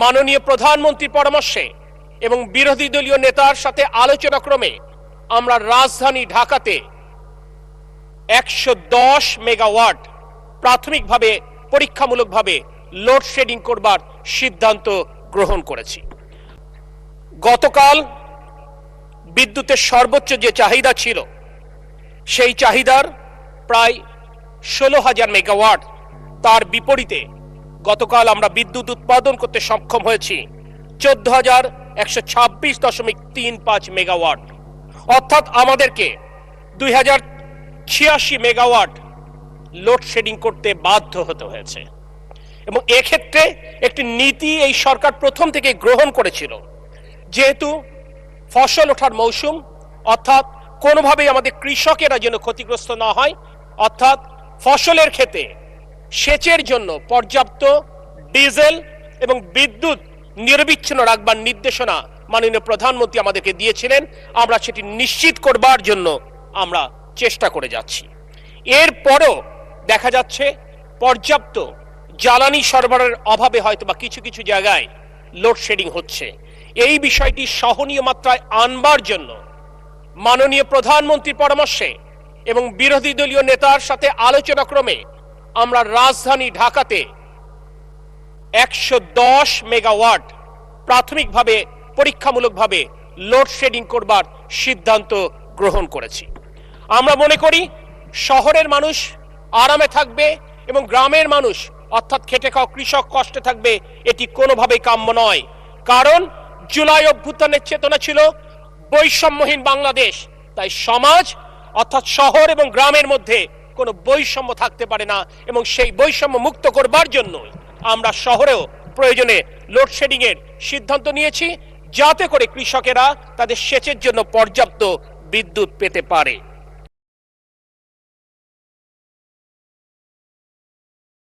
মাননীয় প্রধানমন্ত্রীর পরামর্শে এবং বিরোধী দলীয় নেতার সাথে আলোচনাক্রমে আমরা রাজধানী ঢাকাতে 110 মেগাওয়াট প্রাথমিকভাবে পরীক্ষামূলকভাবে লোডশেডিং করবার সিদ্ধান্ত গ্রহণ করেছি। গতকাল বিদ্যুতের সর্বোচ্চ যে চাহিদা ছিল সেই চাহিদার প্রায় 16,000 মেগাওয়াট, তার বিপরীতে গতকাল আমরা বিদ্যুৎ উৎপাদন করতে সক্ষম হয়েছি 14,126.35 মেগাওয়াট, অর্থাৎ আমাদেরকে 2086 মেগাওয়াট লোডশেডিং করতে বাধ্য হতে হয়েছে। এবং এক্ষেত্রে একটি নীতি এই সরকার প্রথম থেকে গ্রহণ করেছিল, যেহেতু ফসল ওঠার মৌসুম, অর্থাৎ কোনোভাবেই আমাদের কৃষকেরা যেন ক্ষতিগ্রস্ত না হয়, অর্থাৎ ফসলের ক্ষেতে সেচের জন্য পর্যাপ্ত ডিজেল এবং বিদ্যুৎ নিরবিচ্ছিন্ন রাখবার নির্দেশনা মাননীয় প্রধানমন্ত্রী আমাদেরকে দিয়েছিলেন। আমরা সেটি নিশ্চিত করবার জন্য আমরা চেষ্টা করে যাচ্ছি। এরপরও দেখা যাচ্ছে পর্যাপ্ত জ্বালানি সরবরাহের অভাবে হয়তো বা কিছু কিছু জায়গায় লোডশেডিং হচ্ছে। এই বিষয়টি সহনীয় মাত্রায় আনবার জন্য মাননীয় প্রধানমন্ত্রীর পরামর্শে এবং বিরোধী দলীয় নেতার সাথে আলোচনাক্রমে আমরা রাজধানী ঢাকাতে 110 মেগাওয়াট প্রাথমিকভাবে পরীক্ষামূলকভাবে লোডশেডিং করবার সিদ্ধান্ত গ্রহণ করেছি। আমরা মনে করি শহরের মানুষ আরামে থাকবে এবং গ্রামের মানুষ অর্থাৎ খেটে খাওয়া কৃষক কষ্টে থাকবে, এটি কোনোভাবেই কাম্য নয়। কারণ জুলাই অভ্যুত্থানের চেতনা ছিল বৈষম্যহীন বাংলাদেশ, তাই সমাজ অর্থাৎ শহর এবং গ্রামের মধ্যে কোনো বৈষম্য থাকতে পারে না, এবং সেই বৈষম্য মুক্ত করবার জন্য আমরা শহরেও প্রয়োজনে লোডশেডিং এর সিদ্ধান্ত নিয়েছি, যাতে করে কৃষকেরা তাদের সেচের জন্য পর্যাপ্ত বিদ্যুৎ পেতে পারে।